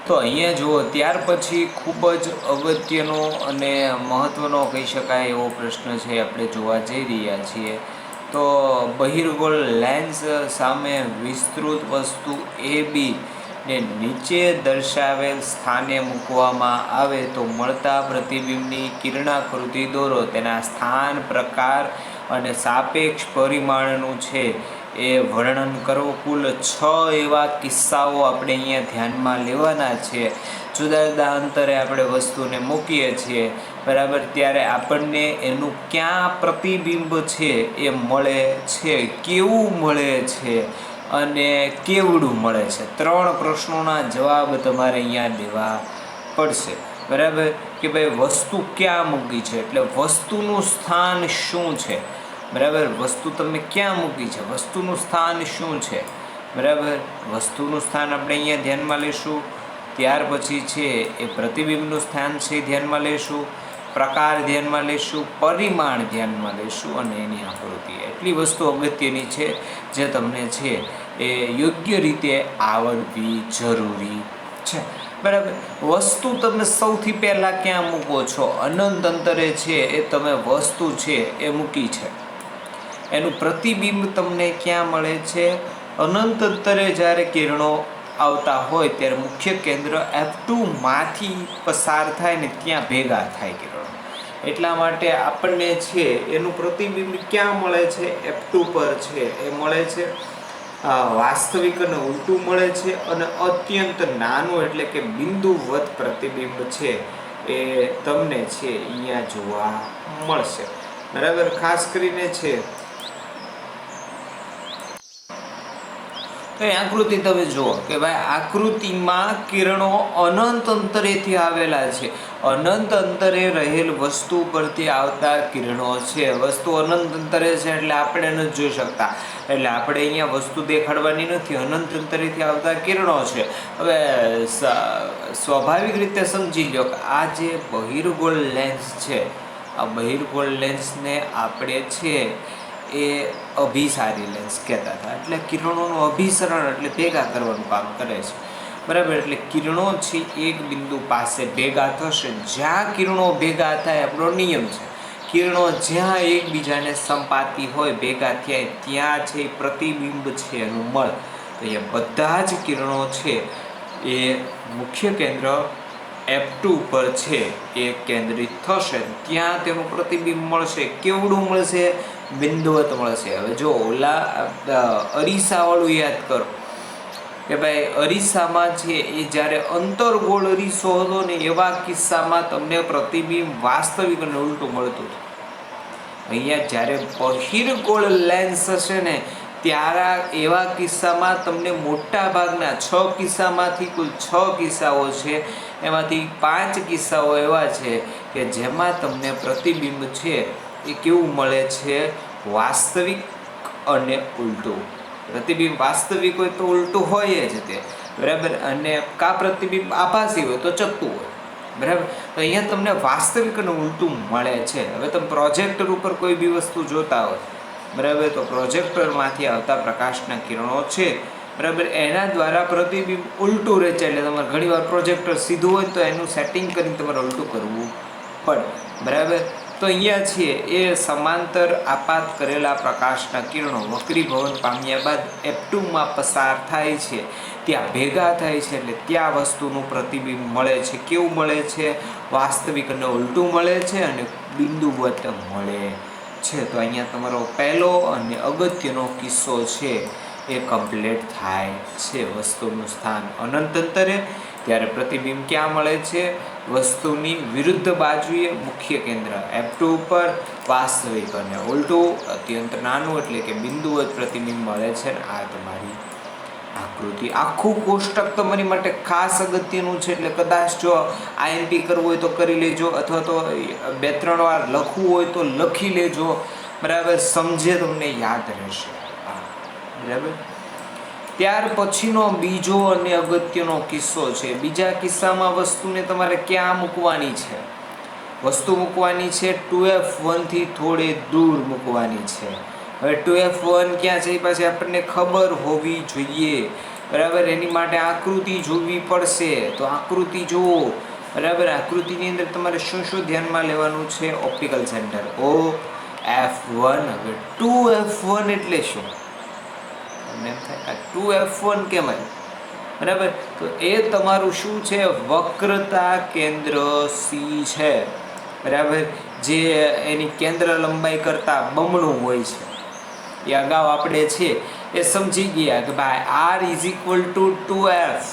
તો અહીંયા જુઓ, ત્યાર પછી ખૂબ જ અગત્યનો અને મહત્ત્વનો કહી શકાય એવો પ્રશ્ન છે, આપણે જોવા જઈ રહ્યા છીએ. તો બહિર્ગોળ લેન્સ સામે વિસ્તૃત વસ્તુ એ બી ને નીચે દર્શાવેલ સ્થાને મૂકવામાં આવે તો મળતા પ્રતિબિંબની કિરણાકૃતિ દોરો. તેના સ્થાન, પ્રકાર અને સાપેક્ષ પરિમાણનું છે એ વર્ણન કરો. કુલ 6 એવા કિસ્સાઓ આપણે અહીંયા ધ્યાનમાં લેવાના છે. જુદા જુદા અંતરે આપણે વસ્તુને મૂકીએ છીએ, બરાબર, ત્યારે આપણને એનું ક્યાં પ્રતિબિંબ છે એ મળે છે, કેવું મળે છે અને કેવડું મળે છે. 3 પ્રશ્નોના જવાબ તમારે અહીંયા દેવા પડશે, બરાબર, કે ભાઈ વસ્તુ ક્યાં મૂકી છે, એટલે વસ્તુનું સ્થાન શું છે, બરાબર, વસ્તુ તમે ક્યાં મૂકી છે, વસ્તુનું સ્થાન શું છે, બરાબર. વસ્તુનું સ્થાન આપણે અહીંયા ધ્યાનમાં લેશું. ત્યાર પછી છે એ પ્રતિબિંબનું સ્થાન છે ધ્યાનમાં લેશું, પ્રકાર ધ્યાનમાં લેશું, પરિમાણ ધ્યાનમાં લેશું અને એની આકૃતિ. એટલી વસ્તુ અગત્યની છે જે તમને છે એ યોગ્ય રીતે આવડવી જરૂરી છે, બરાબર. વસ્તુ તમે સૌથી પહેલાં ક્યાં મૂકો છો? અનંત અંતરે છે એ તમે વસ્તુ છે એ મૂકી છે. એનું પ્રતિબિંબ તમને ક્યાં મળે છે? અનંત અંતરે જ્યારે કિરણો આવતા હોય ત્યારે મુખ્ય કેન્દ્ર F2માંથી પસાર થાય ને ત્યાં ભેગા થાય કિરણો. એટલા માટે આપણને છે એનું પ્રતિબિંબ ક્યાં મળે છે? F2 પર છે એ મળે છે. વાસ્તવિક અને ઉલટું મળે છે અને અત્યંત નાનું એટલે કે બિંદુવત પ્રતિબિંબ છે એ તમને છે અહીંયા જોવા મળશે, બરાબર. ખાસ કરીને છે તો આકૃતિ તમે જુઓ કે ભાઈ આકૃતિમાં કિરણો અનંત અંતરેથી આવેલા છે. અનંત અંતરે રહેલ વસ્તુ પરથી આવતા કિરણો છે. વસ્તુ અનંત અંતરે છે એટલે આપણે નથી જોઈ શકતા, એટલે આપણે અહીંયા વસ્તુ દેખાડવાની નથી. અનંત અંતરેથી આવતા કિરણો છે. હવે સ્વાભાવિક રીતે સમજી લો કે આ જે બહિર્ગોળ લેન્સ છે, આ બહિર્ગોળ લેન્સને આપણે છે એ અભિસારી લેન્સ કહેતા હતા. એટલે કિરણોનું અભિસરણ એટલે ભેગા કરવાનું કામ કરે છે, બરાબર. એટલે કિરણો છે એક બિંદુ પાસે ભેગા થશે. જ્યાં કિરણો ભેગા થાય આપણો નિયમ છે, કિરણો જ્યાં એકબીજાને સંપાતી હોય, ભેગા થયા, ત્યાં છે પ્રતિબિંબ છે એનું મળ. તો એ બધા જ કિરણો છે એ મુખ્ય કેન્દ્ર F2 પર છે એ કેન્દ્રિત થશે, ત્યાં તેનું પ્રતિબિંબ મળશે. કેવડું મળશે? બિંદુવત મળશે. હવે જો ઓલા અરીસાવાળું યાદ કરો કે ભાઈ અરીસામાં છે એ જ્યારે અંતરગોળ અરીસો હતો ને એવા કિસ્સામાં તમને પ્રતિબિંબ વાસ્તવિક અને ઉલટું મળતું હતું. અહીંયા જ્યારે બહિર્ગોળ લેન્સ હશે ને ત્યારે એવા કિસ્સામાં તમને મોટા ભાગના 6 કિસ્સામાંથી કુલ 6 કિસ્સાઓ છે, એમાંથી 5 કિસ્સાઓ એવા છે કે જેમાં તમને પ્રતિબિંબ છે એ કેવું મળે છે? વાસ્તવિક અને ઉલટું. પ્રતિબિંબ વાસ્તવિક હોય તો ઉલટું હોય જ તે, બરાબર, અને કા પ્રતિબિંબ આભાસી હોય તો ચત્તું હોય, બરાબર. તો અહીંયા તમને વાસ્તવિક અને ઉલટું મળે છે. હવે તમે પ્રોજેક્ટર ઉપર કોઈ બી વસ્તુ જોતા હોય, બરાબર, તો પ્રોજેક્ટરમાંથી આવતા પ્રકાશના કિરણો છે, બરાબર, એના દ્વારા પ્રતિબિંબ ઉલટું રચાય. એટલે તમારે ઘણીવાર પ્રોજેક્ટર સીધું હોય તો એનું સેટિંગ કરીને તમારે ઉલટું કરવું પડે, બરાબર. તો અહીંયા છે એ સમાંતર આપાત કરેલા પ્રકાશના કિરણો વક્રીભવન પામ્યા બાદ F2માં પસાર થાય છે, ત્યાં ભેગા થાય છે, એટલે ત્યાં વસ્તુનું પ્રતિબિંબ મળે છે. કેવું મળે છે? વાસ્તવિક અને ઉલટું મળે છે અને બિંદુવત મળે છે. તો અહીંયા તમારો પહેલો અને અગત્યનો કિસ્સો છે એ કમ્પ્લીટ થાય છે. વસ્તુનું સ્થાન અનંત અંતરે, ત્યારે પ્રતિબિંબ ક્યાં મળે છે? વસ્તુની વિરુદ્ધ બાજુએ મુખ્ય કેન્દ્ર F2 ઉપર, વાસ્તવિક અને ઉલટું અત્યંત નાનું એટલે કે બિંદુવત પ્રતિબિંબ મળે છે. આ તમારી આકૃતિ. આખું કોષ્ટક તમારી માટે ખાસ અગત્યનું છે, એટલે કદાચ જો IMP કરવું હોય તો કરી લેજો, અથવા તો 2-3 વાર લખવું હોય તો લખી લેજો, બરાબર, સમજે તમને યાદ રહેશે, બરાબર. ત્યાર પછીનો બીજો અને અગત્યનો કિસ્સો છે. બીજા કિસ્સામાં વસ્તુને તમારે ક્યાં મૂકવાની છે? વસ્તુ મૂકવાની છે 2F1થી થોડે દૂર મૂકવાની છે. હવે 2F1 ક્યાં છે એ પાછી આપણને ખબર હોવી જોઈએ. બરાબર. એની માટે આકૃતિ જોવી પડશે. તો આકૃતિ જુઓ. બરાબર. આકૃતિની અંદર તમારે શું શું ધ્યાનમાં લેવાનું છે? Optical centre OF1. હવે 2F1 એટલે શું? તમને એમ થાય આ 2F1 કેમ આવ્યું? બરાબર. તો એ તમારું શું છે? વક્રતા કેન્દ્ર C છે. બરાબર. જે એની કેન્દ્ર લંબાઈ કરતાં બમણું હોય છે. એ અગાઉ આપણે છે એ સમજી ગયા કે ભાઈ R = 2F.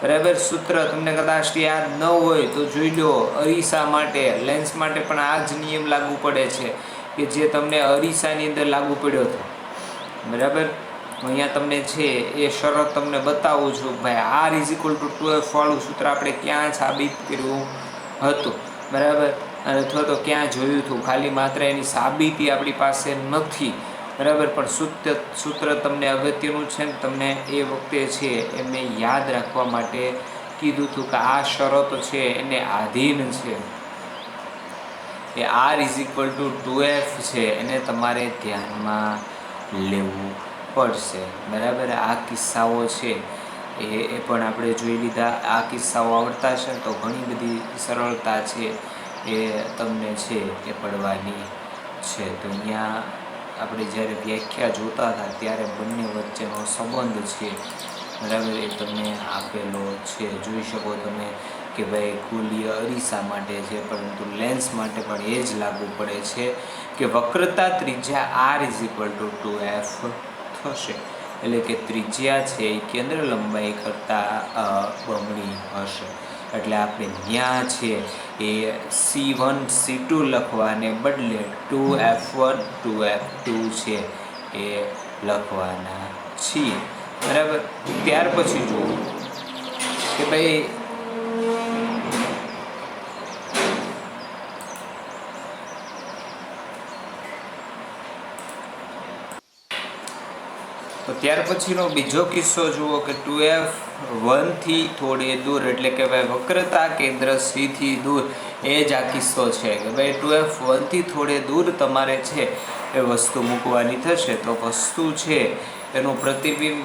બરાબર. સૂત્ર તમને કદાચ યાદ ન હોય તો જોઈ લો. અરીસા માટે, લેન્સ માટે પણ આ જ નિયમ લાગુ પડે છે કે જે તમને અરીસાની અંદર લાગુ પડ્યો હતો. બરાબર. અહીંયા તમને છે એ શરત તમને બતાવું છું. ભાઈ R = 2F વાળું સૂત્ર આપણે ક્યાં સાબિત કર્યું હતું? બરાબર. અને અથવા તો ક્યાં જોયું હતું? ખાલી માત્ર એની સાબિતી આપણી પાસે નથી. બરાબર. પણ સૂત્ર તમને અગત્યનું છે ને તમને એ વખતે છે એ મેં યાદ રાખવા માટે કીધું હતું કે આ શરત છે એને આધીન છે. એ R = 2F છે એને તમારે ધ્યાનમાં લેવું પડશે. બરાબર. આ કિસ્સાઓ છે એ પણ આપણે જોઈ લીધા. આ કિસ્સાઓ આવડતા છે તો ઘણી બધી સરળતા છે એ તમને છે એ પડવાની છે. તો અહીંયા આપણે જ્યારે વ્યાખ્યા જોતા હતા ત્યારે બંને વચ્ચેનો સંબંધ છે બરાબર એ તમને આપેલો છે. જોઈ શકો તમે કે ભાઈ ગોલીય અરીસા માટે છે, પરંતુ લેન્સ માટે પણ એ જ લાગુ પડે છે કે વક્રતા ત્રિજ્યા R = 2F થશે. એટલે કે ત્રિજ્યા છે એ કેન્દ્ર લંબાઈ કરતાં બમણી હશે. એટલે આપણે ત્યાં છે એ C1 C2 લખવાને બદલે 2F1 2F2 છે એ લખવાના છીએ. બરાબર. ત્યાર પછી જુઓ કે ભાઈ તો ત્યાર પછીનો બીજો કિસ્સો જુઓ કે 2F1 થી થોડે દૂર, એટલે કે ભાઈ વક્રતા કેન્દ્ર C થી દૂર. એ જ આ કિસ્સો છે કે ભાઈ 2F1 થી થોડે દૂર તમારે છે એ વસ્તુ મૂકવાની થશે. તો વસ્તુ છે એનું પ્રતિબિંબ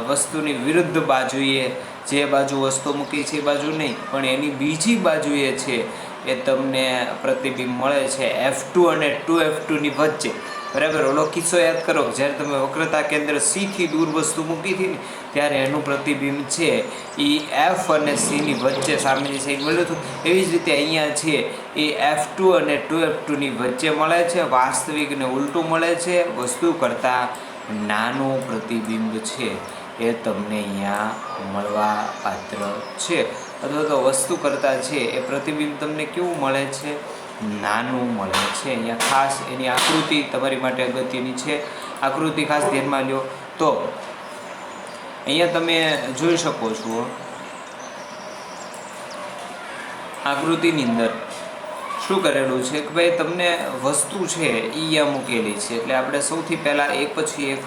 વસ્તુની વિરુદ્ધ બાજુએ, જે બાજુ વસ્તુ મૂકી છે એ બાજુ નહીં પણ એની બીજી બાજુએ છે એ તમને પ્રતિબિંબ મળે છે F2 અને 2F2 ની વચ્ચે. બરાબર. ઓલો કિસ્સો યાદ કરો, જ્યારે તમે વક્રતા કેન્દ્ર C થી દૂર વસ્તુ મૂકી હતી ને ત્યારે એનું પ્રતિબિંબ છે એ F અને C ની વચ્ચે સામેની સાઈડ મળ્યું હતું. એવી જ રીતે અહીંયા છે એ F2 અને 2F2 ની વચ્ચે મળે છે. વાસ્તવિકને ઉલટું મળે છે. વસ્તુ કરતાં નાનું પ્રતિબિંબ છે એ તમને અહીંયા મળવા પાત્ર છે. અથવા તો વસ્તુ કરતાં છે એ પ્રતિબિંબ તમને કેવું મળે છે? નાનું મળે છે. અહીંયા ખાસ એની આકૃતિ તમારી માટે અગત્યની છે. આકૃતિ ખાસ ધ્યાનમાં લો. તો અહીંયા તમે જોઈ શકો છો આકૃતિની અંદર શું કરેલું છે કે ભાઈ તમને વસ્તુ છે એ અહીંયા મૂકેલી છે. એટલે આપણે સૌથી પહેલાં એક પછી એક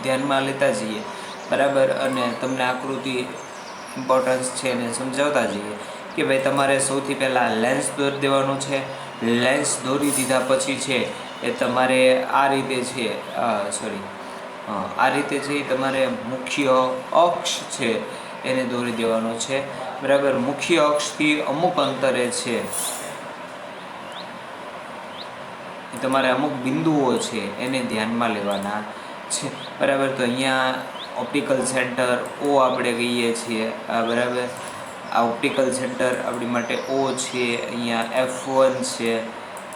ધ્યાનમાં લેતા જઈએ. બરાબર. અને તમને આકૃતિ ઇમ્પોર્ટન્સ છે એને સમજાવતા જઈએ કે ભાઈ તમારે સૌથી પહેલાં લેન્સ દોરી દેવાનું છે. લેન્સ દોરી દીધા પછી છે એ તમારે આ રીતે છે આ રીતે છે તમારે મુખ્ય અક્ષ છે એને દોરી દેવાનો છે. બરાબર. મુખ્ય અક્ષથી અમુક અંતરે છે તમારે અમુક બિંદુઓ છે એને ધ્યાનમાં લેવાના છે. બરાબર. તો અહીંયા ઓપ્ટિકલ સેન્ટર O આપણે કહીએ છીએ. બરાબર. આ ઓપ્ટિકલ સેન્ટર આપણી માટે O છે. અહીંયા F1 છે.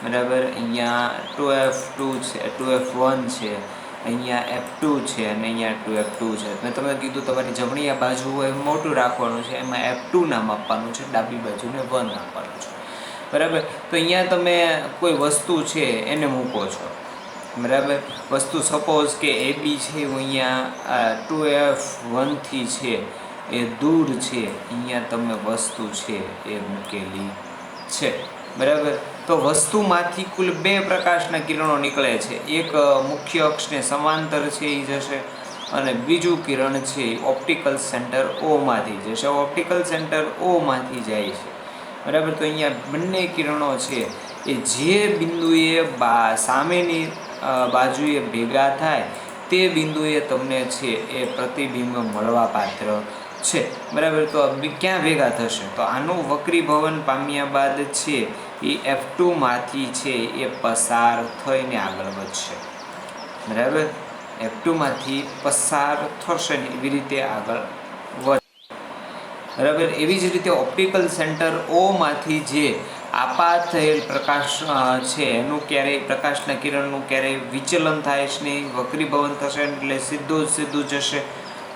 બરાબર. અહીંયા 2F2 છે, 2F1 છે. અહીંયા F2 છે અને અહીંયા 2F2 છે. મેં તમને કીધું તમારી જમણી આ બાજુ હોય મોટું રાખવાનું છે, એમાં F2 નામ આપવાનું છે, ડાબી બાજુને 1 આપવાનું છે. બરાબર. તો અહીંયા તમે કોઈ વસ્તુ છે એને મૂકો છો. બરાબર. વસ્તુ સપોઝ કે AB છે અહીંયા 2F1 થી છે એ દૂર છે. અહીંયા તમે વસ્તુ છે એ મૂકેલી છે. બરાબર. તો વસ્તુમાંથી કુલ 2 પ્રકાશના કિરણો નીકળે છે. એક મુખ્ય અક્ષને સમાંતર છે એ જશે અને બીજું કિરણ છે એ ઓપ્ટિકલ સેન્ટર Oમાંથી જશે. ઓપ્ટિકલ સેન્ટર Oમાંથી જાય છે. બરાબર. તો અહીંયા બંને કિરણો છે એ જે બિંદુએ સામેની બાજુએ ભેગા થાય તે બિંદુએ તમને છે એ પ્રતિબિંબ મળવા પાત્ર છે, બરાબર. તો ક્યાં ભેગા થશે? તો આનું વક્રીભવન પામ્યા બાદ છે એ F2માંથી છે એ પસાર થઈને આગળ વધશે, બરાબર. F2માંથી પસાર થશે ને એવી રીતે આગળ વધશે, બરાબર. એવી જ રીતે ઓપ્ટિકલ સેન્ટર ઓમાંથી જે આપાત થયેલ પ્રકાશ છે એનું ક્યારેય પ્રકાશના કિરણનું ક્યારેય વિચલન થાય છે નહીં, વક્રીભવન થશે એટલે સીધું જશે,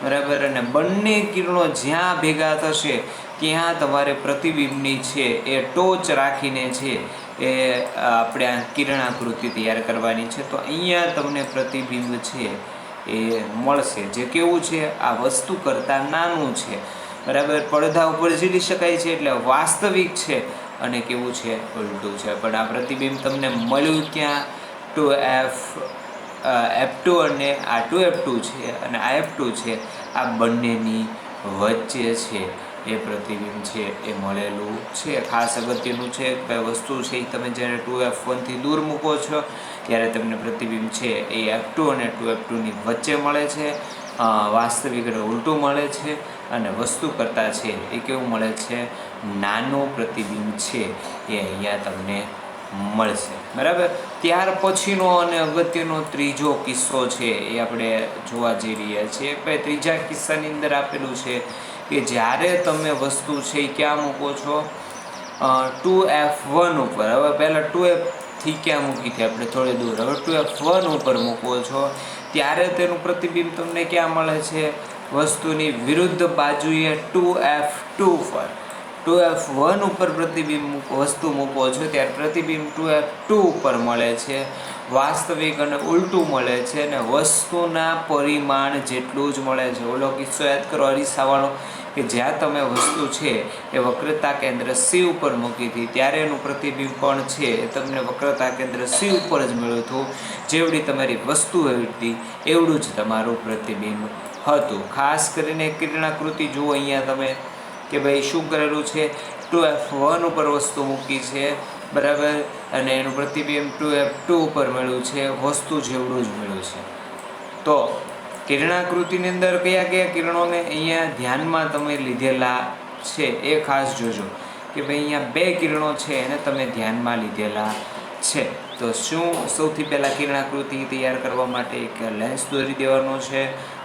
બરાબર. અને બંને કિરણો જ્યાં ભેગા થશે ત્યાં તમારે પ્રતિબિંબની છે એ ટોચ રાખીને છે એ આપણે આ કિરણાકૃતિ તૈયાર કરવાની છે. તો અહીંયા તમને પ્રતિબિંબ છે એ મળશે, જે કેવું છે, આ વસ્તુ કરતાં નાનું છે, બરાબર. પડદા ઉપર ઝીલી શકાય છે એટલે વાસ્તવિક છે, અને કેવું છે, ઉલટું છે. પણ આ પ્રતિબિંબ તમને મળ્યું ક્યાં? F2 અને આ 2F2 છે અને આ F2 છે, આ બંનેની વચ્ચે છે એ પ્રતિબિંબ છે એ મળેલું છે. ખાસ અગત્યનું છે કે વસ્તુ છે એ તમે જ્યારે 2F1થી દૂર મૂકો છો ત્યારે તમને પ્રતિબિંબ છે એ F2 અને 2F2ની વચ્ચે મળે છે, વાસ્તવિક ઉલટું મળે છે, અને વસ્તુ કરતાં છે એ કેવું મળે છે, નાનું પ્રતિબિંબ છે એ અહીંયા તમને મળશે, બરાબર. ત્યાર પછીનો અને અગત્યનો ત્રીજો કિસ્સો છે એ આપણે જોવા જઈ રહ્યા છીએ. ત્રીજા કિસ્સાની અંદર આપેલું છે કે જ્યારે તમે વસ્તુ છે એ ક્યાં મૂકો છો? 2F1 ઉપર. હવે પહેલાં 2Fથી ક્યાં મૂકી હતી આપણે? થોડી દૂર. હવે 2F1 ઉપર મૂકો છો ત્યારે તેનું પ્રતિબિંબ તમને ક્યાં મળે છે? વસ્તુની વિરુદ્ધ બાજુએ 2F2 પર. 2F1 ઉપર પ્રતિબિંબ વસ્તુ મૂકો છો ત્યારે પ્રતિબિંબ 2F2 ઉપર મળે છે, વાસ્તવિક અને ઉલટું મળે છે, અને વસ્તુના પરિમાણ જેટલું જ મળે છે. ઓલો કિસ્સો યાદ કરો અરીસાવાળો, કે જ્યાં તમે વસ્તુ છે એ વક્રતા કેન્દ્ર C ઉપર મૂકી હતી ત્યારે એનું પ્રતિબિંબ પણ છે એ તમને વક્રતા કેન્દ્ર C ઉપર જ મળ્યું હતું. જેવડી તમારી વસ્તુ હતી એવડું જ તમારું પ્રતિબિંબ હતું. ખાસ કરીને કિરણાકૃતિ જુઓ અહીંયા તમે કે ભાઈ શું કરેલું છે, 2F1 ઉપર વસ્તુ મૂકી છે, બરાબર, અને એનું પ્રતિબિંબ 2F2 ઉપર મળ્યું છે, વસ્તુ જેવડું જ મળ્યું છે. તો કિરણાકૃતિની અંદર કયા કયા કિરણોને અહીંયા ધ્યાનમાં તમે લીધેલા છે એ ખાસ જોજો કે ભાઈ અહીંયા બે કિરણો છે એને તમે ધ્યાનમાં લીધેલા છે. તો શું સૌથી પહેલાં કિરણાકૃતિ તૈયાર કરવા માટે એક લેન્સ દોરી દેવાનો છે,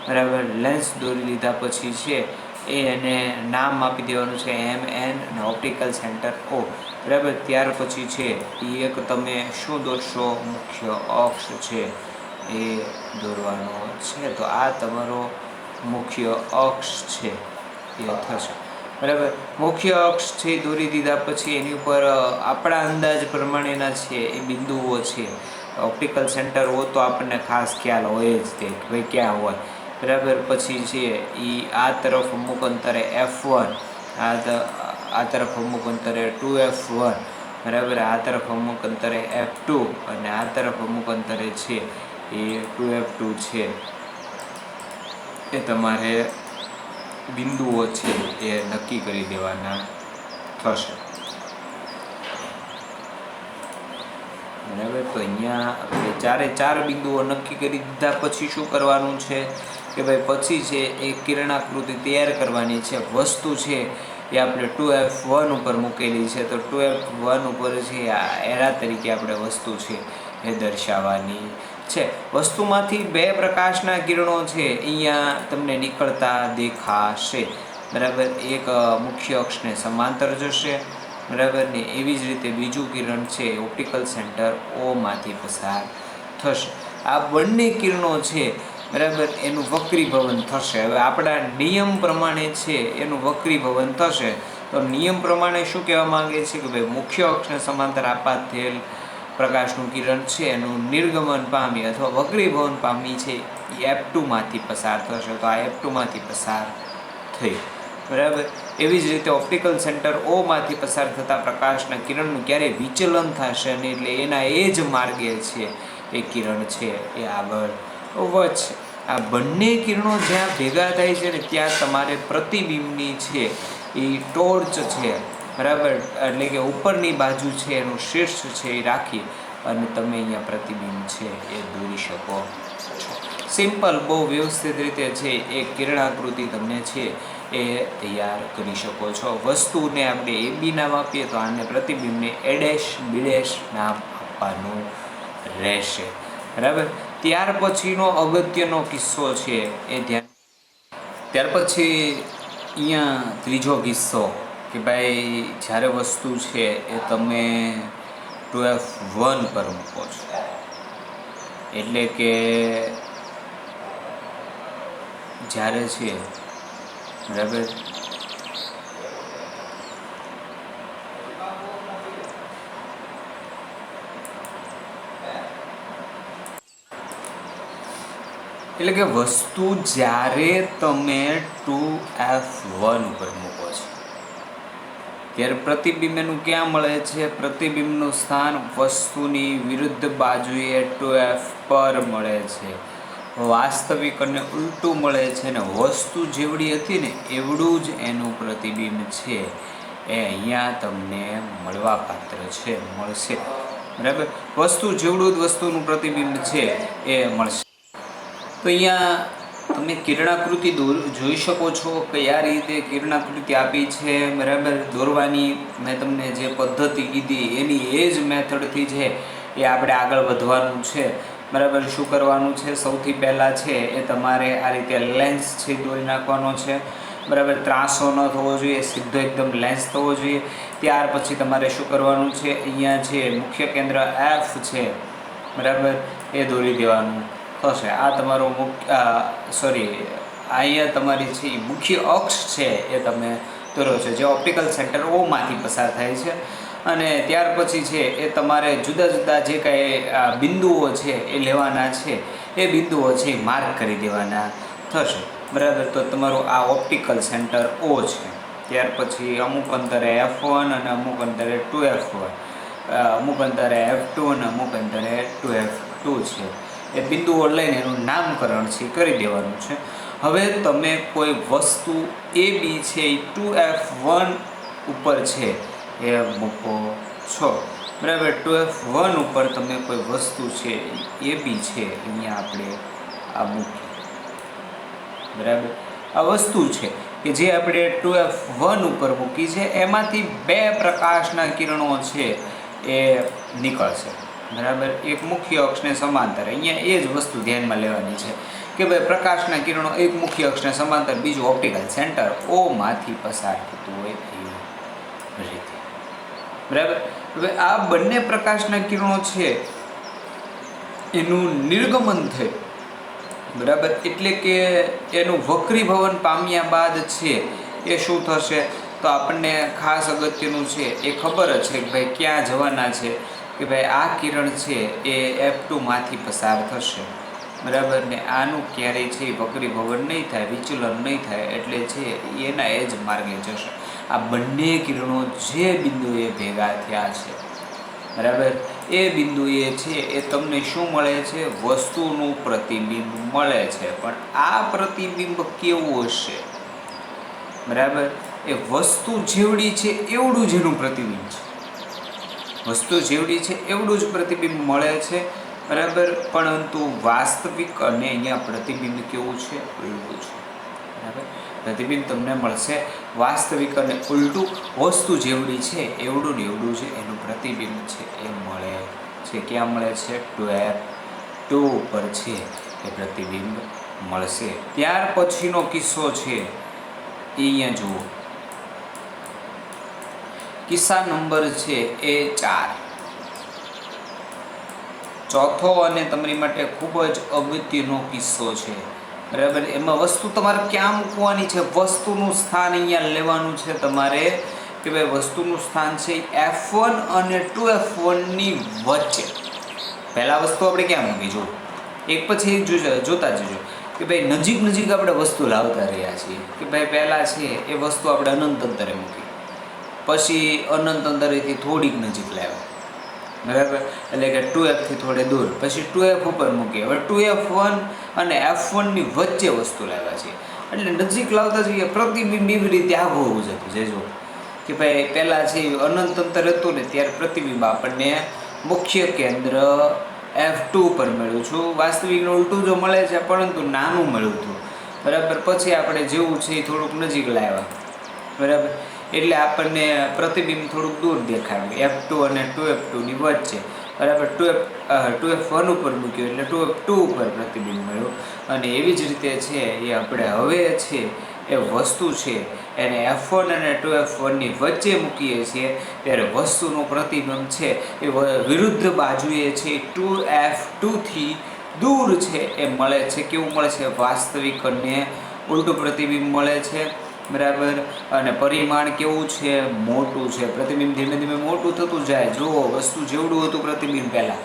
બરાબર. લેન્સ દોરી લીધા પછી છે એને નામ આપી દેવાનું છે MN અને ઓપ્ટિકલ સેન્ટર O, બરાબર. ત્યાર પછી છે એ એક તમે શું દોરશો? મુખ્ય અક્ષ છે એ દોરવાનો છે. તો આ તમારો મુખ્ય અક્ષ છે એ થશે, બરાબર. મુખ્ય અક્ષ છે દોરી દીધા પછી એની ઉપર આપણા અંદાજ પ્રમાણેના છે એ બિંદુઓ છે. ઓપ્ટિકલ સેન્ટર હોય તો આપણને ખાસ ખ્યાલ હોય જ તે ભાઈ ક્યાં હોય, બરાબર. પછી છે એ આ તરફ અમુક અંતરે F1, આ તરફ અમુક અંતરે 2F1, બરાબર. આ તરફ અમુક અંતરે F2 અને આ તરફ અમુક અંતરે છે એ 2F2 છે. એ તમારે બિંદુઓ છે એ નક્કી કરી દેવાના થશે, બરાબર. તો અહીંયા આપણે ચારે બિંદુઓ નક્કી કરી દીધા પછી શું કરવાનું છે કે ભાઈ પછી છે એ કિરણાકૃતિ તૈયાર કરવાની છે. વસ્તુ છે એ આપણે 2F1 ઉપર મૂકેલી છે, તો 2F1 ઉપર છે એરા તરીકે આપણે વસ્તુ છે એ દર્શાવવાની છે. વસ્તુમાંથી બે પ્રકાશના કિરણો છે અહીંયા તમને નીકળતા દેખાશે, બરાબર. એક મુખ્ય અક્ષને સમાંતર જશે, બરાબર ને. એવી જ રીતે બીજું કિરણ છે ઓપ્ટિકલ સેન્ટર ઓમાંથી પસાર થશે. આ બંને કિરણો છે, બરાબર, એનું વક્રીભવન થશે. હવે આપણા નિયમ પ્રમાણે છે એનું વક્રીભવન થશે. તો નિયમ પ્રમાણે શું કહેવા માંગે છે કે ભાઈ મુખ્ય અક્ષને સમાંતર આપાત થયેલ પ્રકાશનું કિરણ છે એનું નિર્ગમન પામી અથવા વક્રીભવન પામી છે એ F2માંથી પસાર થશે. તો આ F2માંથી પસાર થઈ, બરાબર. એવી જ રીતે ઓપ્ટિકલ સેન્ટર ઓમાંથી પસાર થતા પ્રકાશના કિરણનું ક્યારેય વિચલન થશે નહીં, એટલે એના એ જ માર્ગે છે એ કિરણ છે એ આગળ વધશે. આ બંને કિરણો જ્યાં ભેગા થાય છે ને ત્યાં તમારે પ્રતિબિંબની છે એ ટોર્ચ છે, બરાબર, એટલે કે ઉપરની બાજુ છે એનું શીર્ષ છે એ રાખી અને તમે અહીંયા પ્રતિબિંબ છે એ દોરી શકો છો. સિમ્પલ બહુ વ્યવસ્થિત રીતે છે એ કિરણાકૃતિ તમને છે એ તૈયાર કરી શકો છો. વસ્તુને આપણે એ બી નામ આપીએ તો આને પ્રતિબિંબને એ ડેશ બી ડેશ નામ આપવાનું રહેશે. બરાબર. ત્યાર પછીનો અગત્યનો કિસ્સો છે એ ધ્યાન. ત્યાર પછી અહીંયા ત્રીજો કિસ્સો કે ભાઈ જ્યારે વસ્તુ છે એ તમે 2F1 પર મૂકો છો, એટલે કે જ્યારે છે બરાબર એટલે કે વસ્તુ જ્યારે તમે 2F1 ઉપર મૂકો છો ત્યારે પ્રતિબિંબનું ક્યાં મળે છે? પ્રતિબિંબનું સ્થાન વસ્તુની વિરુદ્ધ બાજુએ 2F પર મળે છે. વાસ્તવિક અને ઉલટું મળે છે ને વસ્તુ જેવડી હતી ને એવડું જ એનું પ્રતિબિંબ છે એ અહીંયા તમને મળવા પાત્ર છે, મળશે. બરાબર. વસ્તુ જેવડું જ વસ્તુનું પ્રતિબિંબ છે એ મળશે. તો અહીંયા તમે કિરણાકૃતિ જોઈ શકો છો કયા રીતે કિરણાકૃતિ આપી છે. બરાબર. દોરવાની મેં તમને જે પદ્ધતિ કીધી એની એ જ મેથડથી છે એ આપણે આગળ વધવાનું છે. બરાબર. શું કરવાનું છે? સૌથી પહેલાં છે એ તમારે આ રીતે લેન્સ છે દોરી નાખવાનો છે. બરાબર. ત્રાસો ન થવો જોઈએ, સીધો એકદમ લેન્સ થવો જોઈએ. ત્યાર પછી તમારે શું કરવાનું છે? અહીંયા છે મુખ્ય કેન્દ્ર F છે, બરાબર, એ દોરી દેવાનું થશે. આ તમારો અહીંયા તમારી છે એ મુખ્ય અક્ષ છે એ તમે દોરો છો, જે ઓપ્ટિકલ સેન્ટર ઓમાંથી પસાર થાય છે. અને ત્યાર પછી છે એ તમારે જુદા જુદા જે કાંઈ બિંદુઓ છે એ લેવાના છે, એ બિંદુઓ છે એ માર્ક કરી દેવાના થશે. બરાબર. તો તમારું આ ઓપ્ટિકલ સેન્ટર O છે. ત્યાર પછી અમુક અંતરે F1 અને અમુક અંતરે 2F1, અમુક અંતરે F2 અને અમુક અંતરે 2F2 છે. એ બિંદુઓ લઈને એનું નામકરણ છે કરી દેવાનું છે. હવે તમે કોઈ વસ્તુ એ બી છે એ 2F1 ઉપર છે એ મૂકો છો. બરાબર. 2F1 ઉપર તમે કોઈ વસ્તુ છે એ બી છે અહીંયા આપણે આ મૂકીએ. બરાબર. આ વસ્તુ છે કે જે આપણે 2F1 ઉપર મૂકી છે એમાંથી બે પ્રકાશના કિરણો છે એ નીકળશે. બરાબર. એક મુખ્ય અક્ષને સમાંતર. અહીંયા એ જ વસ્તુ ધ્યાનમાં લેવાની છે કે ભાઈ પ્રકાશના કિરણો એક મુખ્ય અક્ષને સમાંતર, બીજું ઓપ્ટિકલ સેન્ટર ઓમાંથી પસાર થતું હોય એવી રીતે. બરાબર. હવે આ બંને પ્રકાશના કિરણો છે એનું નિર્ગમન થઈ, બરાબર, એટલે કે એનું વક્રીભવન પામ્યા બાદ છે એ શું થશે? તો આપણને ખાસ અગત્યનું છે એ ખબર જ છે કે ભાઈ ક્યાં જવાના છે, કે ભાઈ આ કિરણ છે એ F2માંથી પસાર થશે. બરાબર. ને આનું ક્યારેય છે વક્રીભવન નહીં થાય, વિચલન નહીં થાય, એટલે છે એના એ જ માર્ગે જશે. આ બંને કિરણો જે બિંદુએ ભેગા થયા છે, બરાબર, એ બિંદુએ છે એ તમને શું મળે છે? વસ્તુનું પ્રતિબિંબ મળે છે. પણ આ પ્રતિબિંબ કેવું હશે? બરાબર. એ વસ્તુ જેવડી છે એવડું જ એનું પ્રતિબિંબ છે. વસ્તુ જેવડી છે એવડું જ પ્રતિબિંબ મળે છે. બરાબર. પરંતુ વાસ્તવિક અને અહીંયા પ્રતિબિંબ કેવું છે? ઉલટું છે. બરાબર. પ્રતિબિંબ તમને મળશે વાસ્તવિક અને ઉલટું. વસ્તુ જેવડી છે એવડું ને એવડું છે એનું પ્રતિબિંબ છે એ મળે છે. ક્યાં મળે છે? 2F2 ઉપર છે એ પ્રતિબિંબ મળશે. ત્યાર પછીનો કિસ્સો છે એ અહીંયા જુઓ. કિસ્સા નંબર છે એ 4. ચોથો અને તમારી માટે ખૂબ જ અગત્યનો કિસ્સો છે. બરાબર. એમાં વસ્તુ તમારે ક્યાં મૂકવાની છે? વસ્તુનું સ્થાન અહીંયા લેવાનું છે તમારે કે ભાઈ વસ્તુનું સ્થાન છે F1 અને 2F1ની વચ્ચે. પહેલાં વસ્તુ આપણે ક્યાં મૂકી? જો એક પછી એક જોતા જજો કે ભાઈ નજીક નજીક આપણે વસ્તુ લાવતા રહ્યા છીએ. કે ભાઈ પહેલાં છે એ વસ્તુ આપણે અનંત અંતરે મૂકી, પછી અનંત અંતરેથી થોડીક નજીક લાવ્યા, બરાબર, એટલે કે 2Fથી થોડે દૂર, પછી 2F ઉપર મૂકીએ. હવે 2F1 અને F1ની વચ્ચે વસ્તુ લાવ્યા છીએ એટલે નજીક લાવતા જઈએ. પ્રતિબિંબ એવી રીતે આવું હોવું જતું છે. જો કે ભાઈ પહેલાં છે અનંત અંતર હતું ને ત્યારે પ્રતિબિંબ આપણને મુખ્ય કેન્દ્ર F2 પર મેળવું છું. વાસ્તવિકનું ઉલટું જો મળે છે પરંતુ નાનું મળ્યું હતું, બરાબર. પછી આપણે જેવું છે એ થોડુંક નજીક લાવ્યા, બરાબર. એટલે આપણને પ્રતિબિંબ થોડુંક દૂર દેખાડ્યું, F2 અને 2F2ની વચ્ચે, બરાબર. 2F1 ઉપર મૂક્યું એટલે 2F2 ઉપર પ્રતિબિંબ મળ્યું. અને એવી જ રીતે છે એ આપણે હવે છે એ વસ્તુ છે એને F1 અને 2F1ની વચ્ચે મૂકીએ છીએ ત્યારે વસ્તુનું પ્રતિબિંબ છે એ વિરુદ્ધ બાજુએ છે 2F2થી દૂર છે એ મળે છે. કેવું મળે છે? વાસ્તવિક અને ઉલટું પ્રતિબિંબ મળે છે, બરાબર. અને પરિમાણ કેવું છે? મોટું છે. પ્રતિબિંબ ધીમે ધીમે મોટું થતું જાય. જુઓ, વસ્તુ જેવડું હતું પ્રતિબિંબ પહેલાં,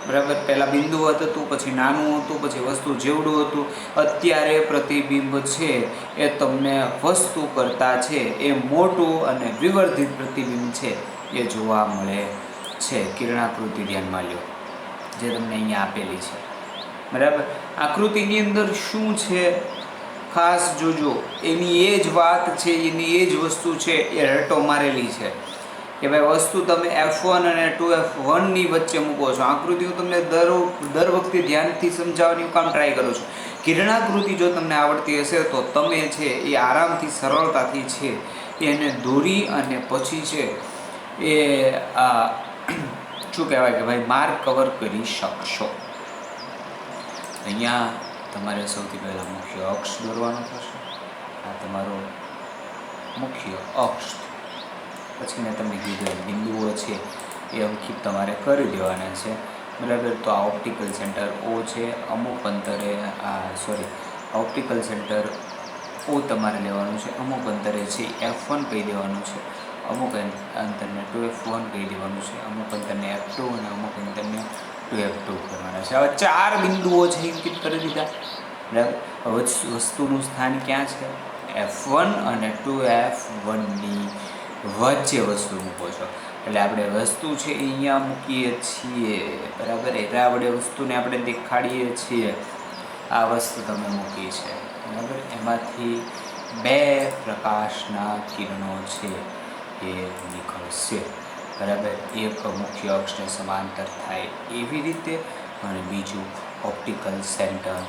બરાબર. પહેલાં બિંદુવત હતું, પછી નાનું હતું, પછી વસ્તુ જેવડું હતું. અત્યારે પ્રતિબિંબ છે એ તમને વસ્તુ કરતાં છે એ મોટું અને વિવર્ધિત પ્રતિબિંબ છે એ જોવા મળે છે. કિરણાકૃતિ ધ્યાનમાં લો જે તમને અહીંયા આપેલી છે, બરાબર. આકૃતિની અંદર શું છે ખાસ જોજો. એની એ જ વાત છે, એની એ જ વસ્તુ છે એ રટો મારેલી છે કે ભાઈ વસ્તુ તમે F1 અને 2F1ની વચ્ચે મૂકો છો. આકૃતિ હું તમને દર વખતે ધ્યાનથી સમજાવવાની કામ ટ્રાય કરું છું. કિરણાકૃતિ જો તમને આવડતી હશે તો તમે છે એ આરામથી સરળતાથી છે એને દોરી અને પછી છે એ શું કહેવાય કે ભાઈ માર્ક કવર કરી શકશો. અહીંયા તમારે સૌથી પહેલાં મુખ્ય અક્ષ દોરવાનો થશે. આ તમારો મુખ્ય અક્ષ. પછી મેં તમને કીધું બિંદુઓ છે એ અંકિત તમારે કરી દેવાના છે, બરાબર. તો આ ઓપ્ટિકલ સેન્ટર O છે, અમુક અંતરે ઓપ્ટિકલ સેન્ટર O તમારે લેવાનું છે, અમુક અંતરે છે F1 કહી દેવાનું છે, અમુક અંતરને 2F1 કહી દેવાનું છે, અમુક અંતરને F2 અને અમુક અંતરને 2F2 કરવાના છે. હવે 4 બિંદુઓ છે અંકિત કરી દીધા, બરાબર. હવે વસ્તુનું સ્થાન ક્યાં છે? F1 અને 2F1ની વચ્ચે વસ્તુ મૂકો છો એટલે આપણે વસ્તુ છે એ અહીંયા મૂકીએ છીએ, બરાબર. એટલે આપણે વસ્તુને આપણે દેખાડીએ છીએ. આ વસ્તુ તમે મૂકી છે, બરાબર. એમાંથી 2 પ્રકાશના કિરણો છે એ નીકળશે, બરાબર. એક મુખ્ય અક્ષને સમાંતર થાય એવી રીતે અને બીજું ઓપ્ટિકલ સેન્ટર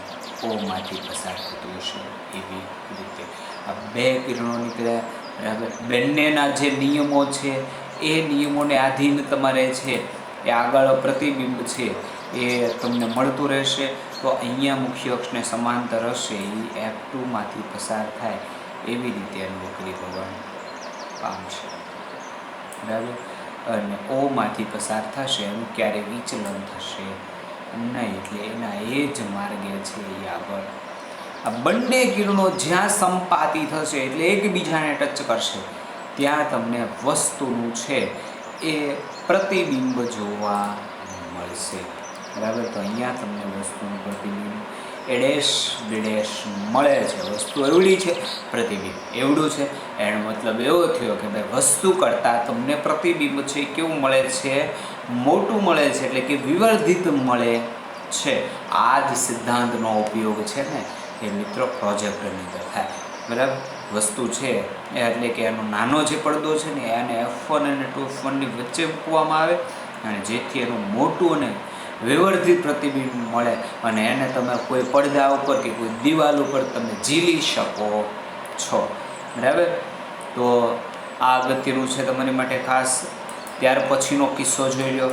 ઓમાંથી પસાર થતું હશે એવી રીતે. આ 2 કિરણો નીકળ્યા, બરાબર. બંનેના જે નિયમો છે એ નિયમોને આધીન તમારે છે એ આગળ પ્રતિબિંબ છે એ તમને મળતું રહેશે. તો અહીંયા મુખ્ય અક્ષને સમાંતર હશે એ F2માંથી પસાર થાય એવી રીતે એનું વક્રીભવન પામશે, બરાબર. અને ઓમાંથી પસાર થશે એનું ક્યારેય વિચલન થશે નહીં, એટલે એના એ જ માર્ગે છે એ આગળ. આ બંને કિરણો જ્યાં સંપાતી થશે એટલે એકબીજાને ટચ કરશે ત્યાં તમને વસ્તુનું છે એ પ્રતિબિંબ જોવા મળશે, બરાબર. તો અહીંયા તમને વસ્તુનું પ્રતિબિંબ એડેશ બીડેશ મળે છે. વસ્તુ એવડી છે, પ્રતિબિંબ એવડું છે. એનો મતલબ એવો થયો કે ભાઈ વસ્તુ કરતાં તમને પ્રતિબિંબ છે કેવું મળે છે? મોટું મળે છે, એટલે કે વિવર્ધિત મળે છે. આ જ સિદ્ધાંતનો ઉપયોગ છે ને એ મિત્રો પ્રોજેક્ટરની અંદર થાય, બરાબર. વસ્તુ છે એટલે કે એનો નાનો જે પડદો છે ને એને F1 અને 2F1ની વચ્ચે મૂકવામાં આવે અને જેથી એનું મોટું અને વિવર્ધિત પ્રતિબિંબ મળે અને એને તમે કોઈ પડદા ઉપર કે કોઈ દિવાલ ઉપર તમે ઝીલી શકો છો, બરાબર. તો આ અગત્યનું છે તમારી માટે ખાસ. ત્યાર પછીનો કિસ્સો જોઈ લો.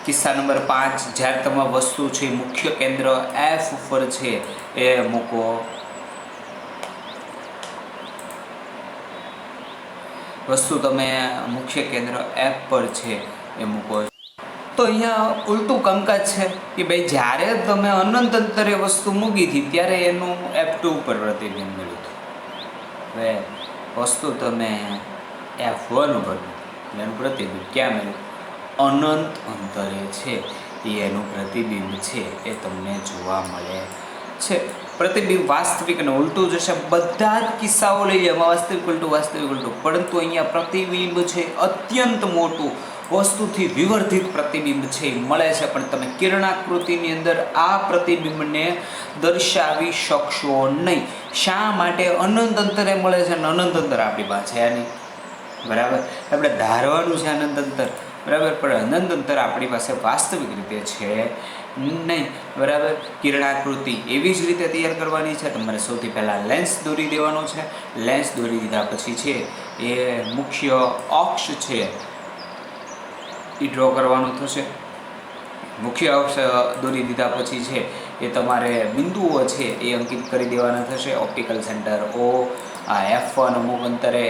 કિસ્સા નંબર 5. જ્યારે તમે વસ્તુ છે મુખ્ય કેન્દ્ર F ઉપર છે એ મૂકો, વસ્તુ તમે મુખ્ય કેન્દ્ર F પર છે એ મૂકો. તો અહીંયા ઉલટું કામકાજ છે કે ભાઈ જ્યારે તમે અનંત અંતરે વસ્તુ મૂકી હતી ત્યારે એનું F2 ઉપર પ્રતિબિંબ મળ્યું હતું. હવે વસ્તુ તમે F1 ઉપર એનું પ્રતિબિંબ ક્યાં મળ્યું? અનંત અંતરે છે એ એનું પ્રતિબિંબ છે એ તમને જોવા મળે છે. પ્રતિબિંબ વાસ્તવિક અને ઉલટું જશે. બધા જ કિસ્સાઓ લઈ લે વાસ્તવિક ઉલટું, પરંતુ અહીંયા પ્રતિબિંબ છે અત્યંત મોટું વસ્તુથી વિવર્ધિત પ્રતિબિંબ છે એ મળે છે, પણ તમે કિરણાકૃતિની અંદર આ પ્રતિબિંબને દર્શાવી શકશો નહીં. શા માટે? અનંત અંતરે મળે છે અને અનંત અંતર આપણી પાસે એની બરાબર. આપણે ધારવાનું છે અનંત અંતર, બરાબર, પણ અનંત અંતર આપણી પાસે વાસ્તવિક રીતે છે નહીં, બરાબર. કિરણાકૃતિ એવી જ રીતે તૈયાર કરવાની છે. તમારે સૌથી પહેલાં લેન્સ દોરી દેવાનો છે. લેન્સ દોરી દીધા પછી છે એ મુખ્ય અક્ષ છે એ ડ્રો કરવાનું થશે. મુખ્ય અક્ષ દોરી દીધા પછી છે એ તમારે બિંદુઓ છે એ અંકિત કરી દેવાના થશે. ઓપ્ટિકલ સેન્ટર O, આ F1 અમુક અંતરે,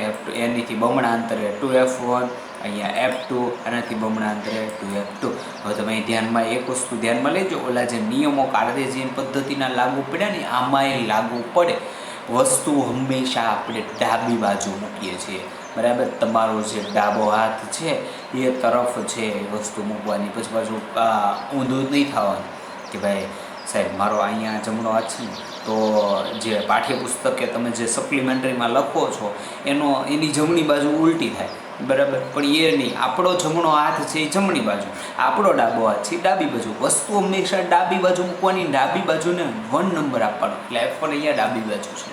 એનીથી બમણા અંતરે 2F1, અહીંયા F2, આનાથી બમણા અંતરે 2F2. હવે તમે ધ્યાનમાં એક વસ્તુ ધ્યાનમાં લેજો, ઓલા જે નિયમો કાર્ટેશિયન પદ્ધતિના લાગુ પડ્યા ને આમાંય લાગુ પડે. વસ્તુ હંમેશા આપણે ડાબી બાજુ મૂકીએ છીએ, બરાબર. તમારો જે ડાબો હાથ છે એ તરફ છે એ વસ્તુ મૂકવાની. પછી પાછું ઊંધું નહીં થવાનું કે ભાઈ સાહેબ મારો અહીંયા જમણો હાથ છે ને, તો જે પાઠ્યપુસ્તક કે તમે જે સપ્લિમેન્ટરીમાં લખો છો એની જમણી બાજુ ઉલટી થાય, બરાબર. પણ એ નહીં, આપણો જમણો હાથ છે એ જમણી બાજુ, આપણો ડાબો હાથ છે એ ડાબી બાજુ. વસ્તુ હંમેશા ડાબી બાજુ મૂકવાની, ડાબી બાજુને 1 નંબર આપવાનો. એટલે F1 અહીંયા ડાબી બાજુ છે,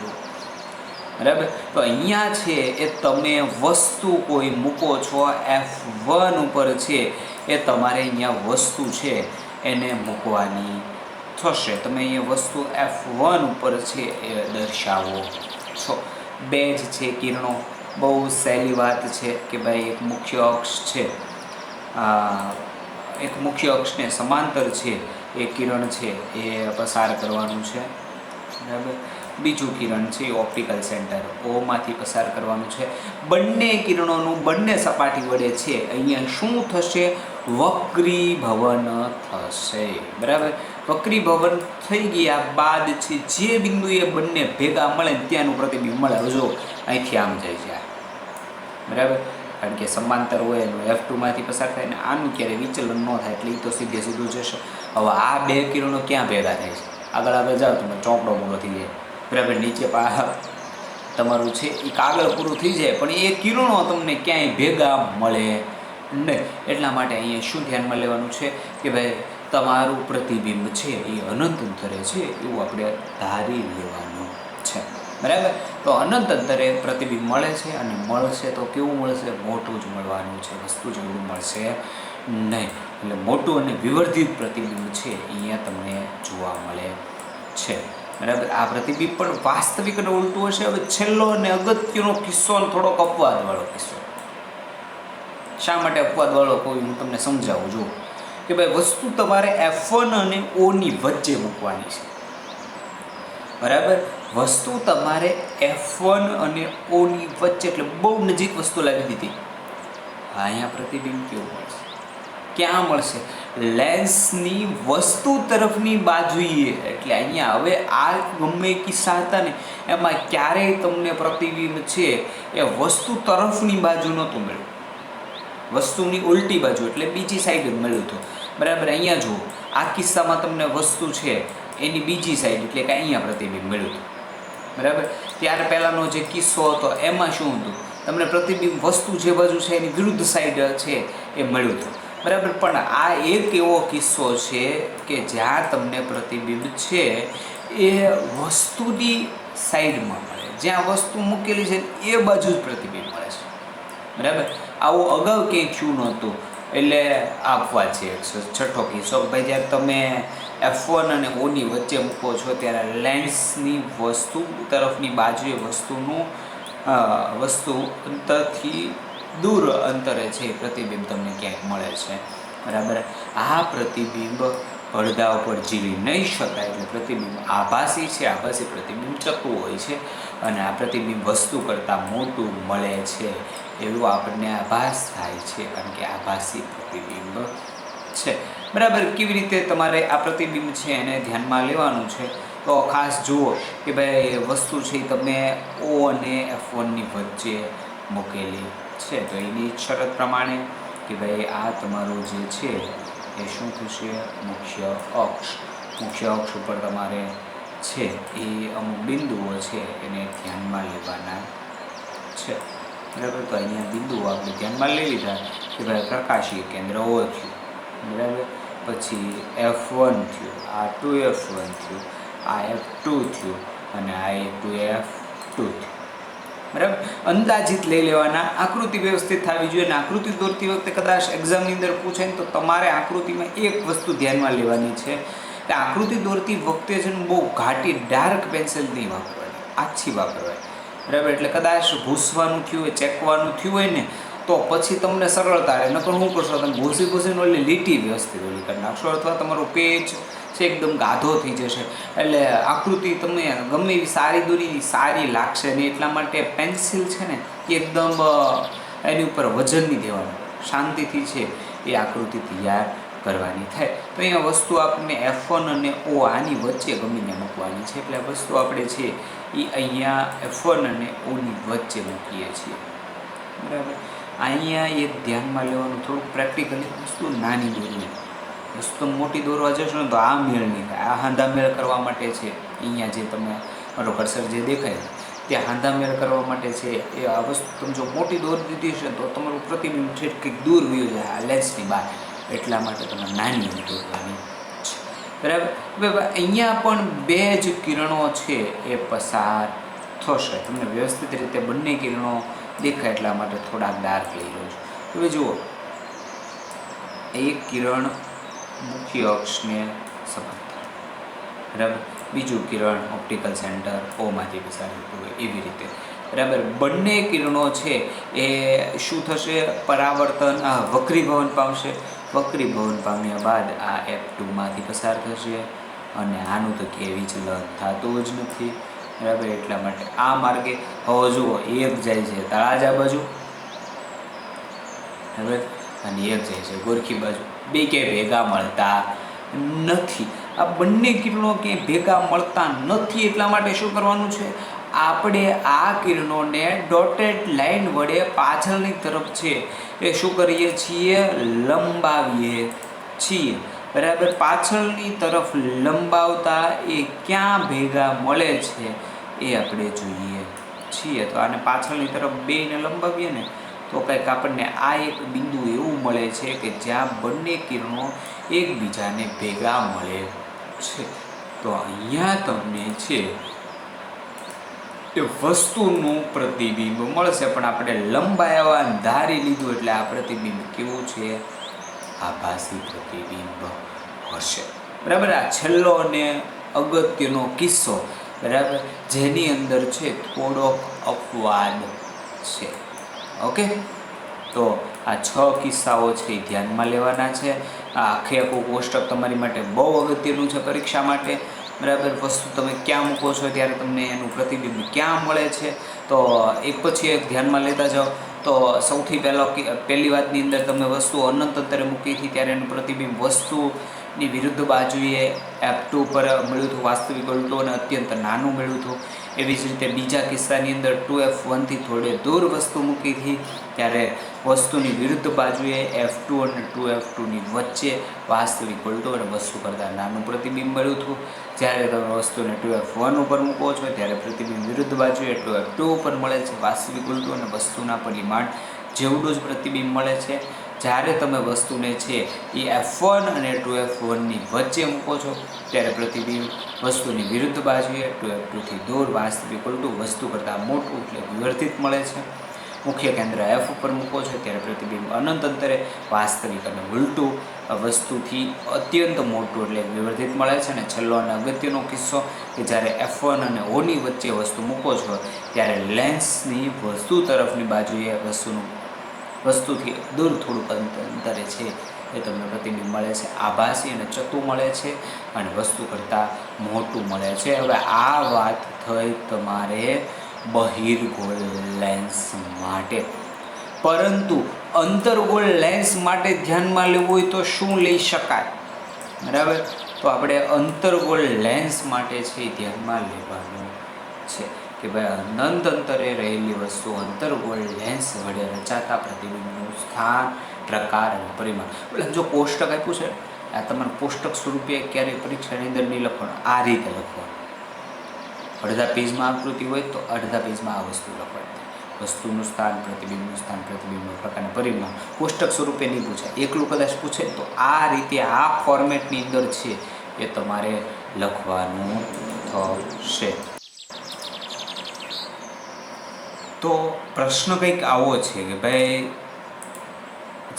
બરાબર. તો અહીંયા છે એ તમે વસ્તુ કોઈ મૂકો છો F1 ઉપર છે એ તમારે અહીંયા વસ્તુ છે એને મૂકવાની થશે. તમે અહીંયા વસ્તુ F1 ઉપર છે એ દર્શાવો છો. બે જ છે કિરણો, બહુ સહેલી વાત છે કે ભાઈ એક મુખ્ય અક્ષ છે, એક મુખ્ય અક્ષને સમાંતર છે એ કિરણ છે એ પસાર કરવાનું છે, બરાબર. બીજું કિરણ છે એ ઓપ્ટિકલ સેન્ટર ઓમાંથી પસાર કરવાનું છે. બંને કિરણોનું બંને સપાટી વડે છે અહીંયા શું થશે? વક્રીભવન થશે, બરાબર. વક્રીભવન થઈ ગયા બાદ છે જે બિંદુએ બંને ભેગા મળે ત્યાંનું પ્રતિબિંબ મળે. જો અહીંથી આમ જાય છે, બરાબર, કારણ કે સમાંતર હોય એનું F2માંથી પસાર થાય ને આનું ક્યારેય વિચલન ન થાય એટલે એ તો સીધે સીધું જશે. હવે આ બે કિરણો ક્યાં ભેગા થાય છે? આગળ જાઓ તમે ચોપડો પૂરો થઈ જાય, બરાબર. નીચે તમારું છે એ કાગળ પૂરું થઈ જાય પણ એ કિરણો તમને ક્યાંય ભેગા મળે નહીં. એટલા માટે અહીંયા શું ધ્યાનમાં લેવાનું છે કે ભાઈ તમારું પ્રતિબિંબ છે એ અનંત અંતરે છે એવું આપણે ધારી લેવાનું છે, બરાબર. તો અનંત અંતરે પ્રતિબિંબ મળે છે અને મળશે તો કેવું મળશે? મોટું જ મળવાનું છે, વસ્તુ જેવું મળશે નહીં. એટલે મોટું અને વિવર્ધિત પ્રતિબિંબ છે અહીંયા તમને જોવા મળે છે, બરાબર. આ પ્રતિબિંબ પણ વાસ્તવિક અને ઉલટું હશે. હવે છેલ્લો અને અગત્યનો કિસ્સો અને થોડોક અપવાદવાળો કિસ્સો. શા માટે અપવાદવાળો કોઈ હું તમને સમજાવું છું કે ભાઈ વસ્તુ તમારે F1 અને Oની વચ્ચે મૂકવાની છે, બરાબર. વસ્તુ તમારે F1 અને Oની વચ્ચે, એટલે બહુ નજીક વસ્તુ લાવી દીધી. અહીંયા પ્રતિબિંબ કેવું મળશે? ક્યાં મળશે? લેન્સની વસ્તુ તરફની બાજુએ. એટલે અહીંયા હવે આ ગમે કિસ્સા હતા ને એમાં ક્યારેય તમને પ્રતિબિંબ છે એ વસ્તુ તરફની બાજુ નહોતું મળ્યું, વસ્તુની ઉલટી બાજુ એટલે બીજી સાઈડ જ મળ્યું હતું, બરાબર. અહીંયા જુઓ આ કિસ્સામાં તમને વસ્તુ છે એની બીજી સાઈડ એટલે કે અહીંયા પ્રતિબિંબ મળ્યું હતું, બરાબર. ત્યાર પહેલાંનો જે કિસ્સો હતો એમાં શું હતું? તમને પ્રતિબિંબ વસ્તુ જે બાજુ છે એની વિરુદ્ધ સાઈડ છે એ મળ્યું હતું, બરાબર. પણ આ એક એવો કિસ્સો છે કે જ્યાં તમને પ્રતિબિંબ છે એ વસ્તુની સાઈડમાં મળે, જ્યાં વસ્તુ મૂકેલી છે એ બાજુ જ પ્રતિબિંબ મળે છે, બરાબર. આવું અગાઉ ક્યાંય થયું નહોતું. એટલે આપવા છે છઠ્ઠો કિસ્સો, ભાઈ જ્યારે તમે F1 અને Oની વચ્ચે મૂકો છો ત્યારે લેન્સની વસ્તુ તરફની બાજુએ વસ્તુ અંતરથી દૂર અંતરે છે પ્રતિબિંબ તમને ક્યાંક મળે છે, બરાબર. આ પ્રતિબિંબ પડદા ઉપર ઝીલી નહીં શકાય એટલે પ્રતિબિંબ આભાસી છે. આભાસી પ્રતિબિંબ ચકવું હોય છે અને આ પ્રતિબિંબ વસ્તુ કરતાં મોટું મળે છે એવું આપણને આભાસ થાય છે કારણ કે આભાસી પ્રતિબિંબ છે, બરાબર. કેવી રીતે તમારે આ પ્રતિબિંબ છે એને ધ્યાનમાં લેવાનું છે? તો ખાસ જુઓ કે ભાઈ વસ્તુ છે તમે O અને F1ની વચ્ચે મૂકેલી છે તો એની શરત પ્રમાણે કે ભાઈ આ તમારું જે છે એ શું થશે? મુખ્ય અક્ષ. મુખ્ય અક્ષ ઉપર તમારે છે એ અમુક બિંદુઓ છે એને ધ્યાનમાં લેવાના છે, બરાબર. તો અહીંયા બિંદુઓ આપણે ધ્યાનમાં લઈ લીધા કે ભાઈ પ્રકાશીય કેન્દ્ર O થયું, બરાબર. પછી F1 થયું, આ 2F1 થયું, આ F2 થયું અને આ 2F2 થયું, બરાબર, અંદાજિત લઈ લેવાના, આકૃતિ વ્યવસ્થિત થવી જોઈએ. અને આકૃતિ દોરતી વખતે કદાચ એક્ઝામની અંદર પૂછે ને તો તમારે આકૃતિમાં એક વસ્તુ ધ્યાનમાં લેવાની છે કે આકૃતિ દોરતી વખતે છે ને બહુ ઘાટી ડાર્ક પેન્સિલ નહીં વાપરવાની, આછી વાપરવાની. બરાબર, એટલે કદાચ ભૂસવાનું થયું હોય, ચેકવાનું થયું હોય ને તો પછી તમને સરળતા રહે. નકર શું કરશો, તમે ભૂસીને ઓલી લીટી વ્યવસ્થિત ઓલી કરી નાખશો, અથવા તમારો પેજ છે એકદમ ગાધો થઈ જશે. એટલે આકૃતિ તમે ગમે એવી સારી દોરી સારી લાગશે નહીં. એટલા માટે પેન્સિલ છે ને એકદમ એની ઉપર વજન નહીં દેવાનું, શાંતિથી છે એ આકૃતિ તૈયાર કરવાની થાય. તો અહીંયા વસ્તુ આપણને F1 અને O આની વચ્ચે ગમે ત્યાં મૂકવાની છે. એટલે વસ્તુ આપણે છે એ અહીંયા F1 અને Oની વચ્ચે મૂકીએ છીએ. બરાબર, અહીંયા એક ધ્યાનમાં લેવાનું, થોડુંક પ્રેક્ટિકલી વસ્તુ નાની દોરવી. વસ્તુ મોટી દોરવા જશો ને તો આ મેળ નહીં થાય. આ હાંધા મેળ કરવા માટે છે અહીંયા જે તમે મારો કર્સર જે દેખાય ત્યાં હાંધા મેળ કરવા માટે છે એ આ વસ્તુ તમે જો મોટી દોરી દીધી છે તો તમારું પ્રતિબિંબ છે કંઈક દૂર વયું જાય આ લેન્સની બહાર. એટલા માટે તમે નાની દોરવાની છે. બરાબર, અહીંયા પણ બે જ કિરણો છે એ પસાર થશે. તમને વ્યવસ્થિત રીતે બંને કિરણો દેખાય એટલા માટે થોડાક ડાર્ક લઈ લો છો. હવે જુઓ, એક કિરણ મુખ્ય અક્ષને સમાંતર, બરાબર, બીજું કિરણ ઓપ્ટિકલ સેન્ટર ઓમાંથી પસાર થતું હોય એવી રીતે. બરાબર, બંને કિરણો છે એ શું થશે, પરાવર્તન વક્રીભવન પામશે. વક્રીભવન પામ્યા બાદ આ F2માંથી પસાર થશે અને આનું તો કે વિચલન થતું જ નથી. બરાબર, એટલા માટે આ માર્ગે હવે જુઓ એક જાય છે તળાજા બાજુ, બરાબર, અને એક જાય છે ગોરખી બાજુ. બે ક્યાંય ભેગા મળતા નથી. આ બંને કિરણો ક્યાંય ભેગા મળતા નથી. એટલા માટે શું કરવાનું છે, આપણે આ કિરણોને ડોટેડ લાઇન વડે પાછળની તરફ છે એ શું કરીએ છીએ, લંબાવીએ છીએ. બરાબર, પાછળની તરફ લંબાવતા એ ક્યાં ભેગા મળે છે એ આપણે જોઈએ છીએ. તો આને પાછળની તરફ બેને લંબાવીએ ને તો કંઈક આપણને આ એક બિંદુ એવું મળે છે કે જ્યાં બંને કિરણો એકબીજાને ભેગા મળે છે. તો અહીંયા તમને છે એ વસ્તુનું પ્રતિબિંબ મળશે, પણ આપણે લંબાયા ધારી લીધું એટલે આ પ્રતિબિંબ કેવું છે, આભાસી પ્રતિબિંબ હશે. બરાબર, આ છેલ્લો અને અગત્યનો કિસ્સો, બરાબર, જેની અંદર છે થોડોક અપવાદ છે. ઓકે, તો આ 6 કિસ્સાઓ છે એ ધ્યાનમાં લેવાના છે. આ આખે આખું કોષ્ટક તમારી માટે બહુ અગત્યનું છે પરીક્ષા માટે. બરાબર, વસ્તુ તમે ક્યાં મૂકો છો ત્યારે તમને એનું પ્રતિબિંબ ક્યાં મળે છે, તો એક પછી એક ધ્યાનમાં લેતા જાઓ. તો સૌથી પહેલી વાતની અંદર તમે વસ્તુ અનંત અંતરે મૂકી હતી ત્યારે એનું પ્રતિબિંબ વસ્તુની વિરુદ્ધ બાજુએ F2 પર મળ્યું હતું, વાસ્તવિક ઉલટું અને અત્યંત નાનું મળ્યું હતું. એવી જ રીતે બીજા કિસ્સાની અંદર 2F1થી થોડે દૂર વસ્તુ મૂકી હતી ત્યારે વસ્તુની વિરુદ્ધ બાજુએ F2 અને 2F2ની વચ્ચે વાસ્તવિક ઉલટું અને વસ્તુ કરતાં નાનું પ્રતિબિંબ મળ્યું હતું. જ્યારે તમે વસ્તુને 2F1 ઉપર મૂકો છો ત્યારે પ્રતિબિંબ વિરુદ્ધ બાજુએ 2F2 ઉપર મળે છે, વાસ્તવિક ઉલટું અને વસ્તુના પરિમાણ જેવડું જ પ્રતિબિંબ મળે છે. જ્યારે તમે વસ્તુને છે એ F1 અને 2F1ની વચ્ચે મૂકો છો ત્યારે પ્રતિબિંબ વસ્તુની વિરુદ્ધ બાજુએ 2F2થી દૂર, વાસ્તવિક ઉલટું વસ્તુ કરતાં મોટું એટલે વિવર્ધિત મળે છે. મુખ્ય કેન્દ્ર F ઉપર મૂકો છો ત્યારે પ્રતિબિંબ અનંત અંતરે, વાસ્તવિક અને ઉલટું વસ્તુથી અત્યંત મોટું એટલે વિવર્ધિત મળે છે. અને છેલ્લો અને અગત્યનો કિસ્સો કે જ્યારે F1 અને Oની વચ્ચે વસ્તુ મૂકો છો ત્યારે લેન્સની વસ્તુ તરફની બાજુએ વસ્તુથી દૂર થોડુંક અંતરે છે એ તમને પ્રતિબિંબ મળે છે, આભાસી અને ચતું મળે છે અને વસ્તુ કરતાં મોટું મળે છે. હવે આ વાત થઈ તમારે બહિર્ગોળ લેન્સ માટે, પરંતુ અંતર્ગોળ લેન્સ માટે ધ્યાનમાં લેવું હોય તો શું લઈ શકાય, બરાબર? તો આપણે અંતર્ગોળ લેન્સ માટે છે એ ધ્યાનમાં લેવાનું છે કે ભાઈ અનંત અંતરે રહેલી વસ્તુ અંતર્ગોળ લેન્સ વડે રચાતા પ્રતિબિંબનું સ્થાન, પ્રકાર અને પરિમાણ. એટલે જો કોષ્ટક આપ્યું છે આ તમારે કોષ્ટક સ્વરૂપે ક્યારેય પરીક્ષાની અંદર નહીં લખવાનું, આ રીતે લખવાનું. અડધા પેજમાં આકૃતિ હોય તો અડધા પેજમાં આ વસ્તુ લખવાની. વસ્તુનું સ્થાન, પ્રતિબિંબનું સ્થાન, પ્રતિબિંબનો પ્રકાર અને પરિમાણ કોષ્ટક સ્વરૂપે નહીં પૂછાય. એકલું કદાચ પૂછે તો આ રીતે આ ફોર્મેટની અંદર છે એ તમારે લખવાનું થશે. તો પ્રશ્ન કંઈક આવો છે કે ભાઈ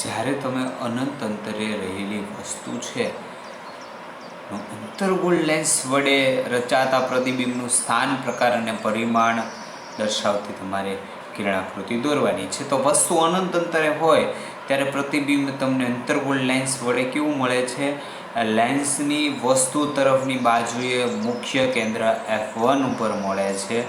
જ્યારે તમે અનંત અંતરે રહેલી વસ્તુ છે અંતર્ગોળ લેન્સ વડે રચાતા પ્રતિબિંબનું સ્થાન, પ્રકાર અને પરિમાણ દર્શાવતી તમારે કિરણાકૃતિ દોરવાની છે. તો વસ્તુ અનંત અંતરે હોય ત્યારે પ્રતિબિંબ તમને અંતર્ગોળ લેન્સ વડે કેવું મળે છે? લેન્સની વસ્તુ તરફની બાજુએ મુખ્ય કેન્દ્ર F1 ઉપર મળે છે.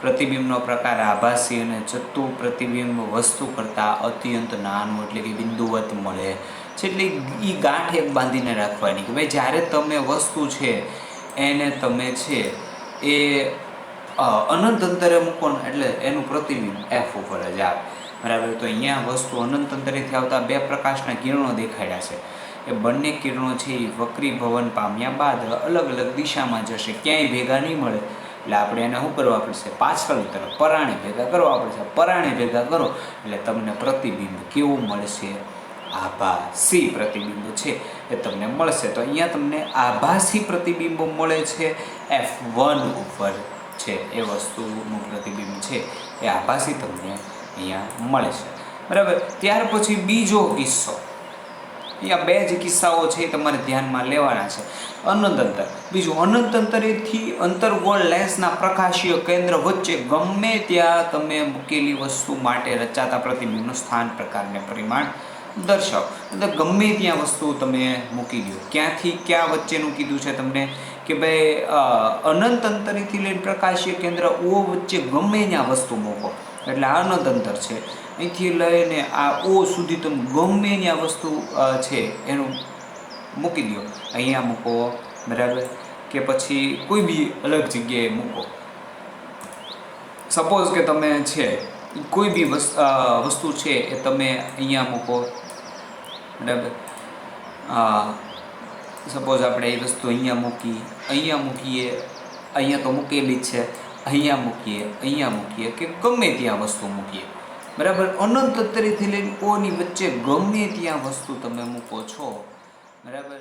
પ્રતિબિંબનો પ્રકાર આભાસી અને ચત્તુ પ્રતિબિંબ વસ્તુ કરતાં અત્યંત નાનું એટલે કે બિંદુવત મળે છે. એટલે એ ગાંઠ એક બાંધીને રાખવાની કે ભાઈ જ્યારે તમે વસ્તુ છે એને તમે છે એ અનંત અંતરે મૂકો ને એટલે એનું પ્રતિબિંબ F ઉપર જ આવે, બરાબર. તો અહીંયા વસ્તુ અનંત અંતરેથી આવતા બે પ્રકાશના કિરણો દેખાડ્યા છે. એ બંને કિરણો છે એ વક્રીભવન પામ્યા બાદ અલગ અલગ દિશામાં જશે, ક્યાંય ભેગા નહીં મળે. એટલે આપણે એને શું કરવા પડશે? પાછળની તરફ પરાણે ભેગા કરવા પડશે. પરાણે ભેગા કરો એટલે તમને પ્રતિબિંબ કેવું મળશે? આભાસી પ્રતિબિંબ છે એ તમને મળશે. તો અહીંયા તમને આભાસી પ્રતિબિંબ મળે છે F1 ઉપર છે. એ વસ્તુનું પ્રતિબિંબ છે એ આભાસી તમને અહીંયા મળે છે, બરાબર. ત્યાર પછી બીજો કિસ્સો, અહીંયા બે જ કિસ્સાઓ છે એ તમારે ધ્યાનમાં લેવાના છે. અનંત અંતર, બીજું અનંત અંતરેથી અંતર્ગોળ લેન્સના પ્રકાશીય કેન્દ્ર વચ્ચે ગમે ત્યાં તમે મૂકેલી વસ્તુ માટે રચાતા પ્રતિબિંબનું સ્થાન, પ્રકાર અને પરિમાણ દર્શાવો. એટલે ગમે ત્યાં વસ્તુ તમે મૂકી દો. ક્યાંથી ક્યાં વચ્ચેનું કીધું છે તમને કે ભાઈ અનંત અંતરેથી લઈને પ્રકાશીય કેન્દ્ર O વચ્ચે ગમે ત્યાં વસ્તુ મૂકો એટલે આ અનંત અંતર છે. અહીંથી લઈને આ O સુધી તમે ગમે ત્યાં વસ્તુ છે એનું મૂકી દો. અહીંયા મૂકો, બરાબર, કે પછી કોઈ બી અલગ જગ્યાએ મૂકો. સપોઝ કે તમે છે કોઈ બી વસ્તુ છે એ તમે અહીંયા મૂકો, બરાબર. સપોઝ આપણે એ વસ્તુ અહીંયા મૂકીએ, અહીંયા તો મૂકેલી જ છે, અહીંયા મૂકીએ કે ગમે ત્યાં વસ્તુ મૂકીએ, બરાબર. અનંત અંતરેથી લઈને ઓની વચ્ચે ગમે ત્યાં વસ્તુ તમે મૂકો છો, બરાબર.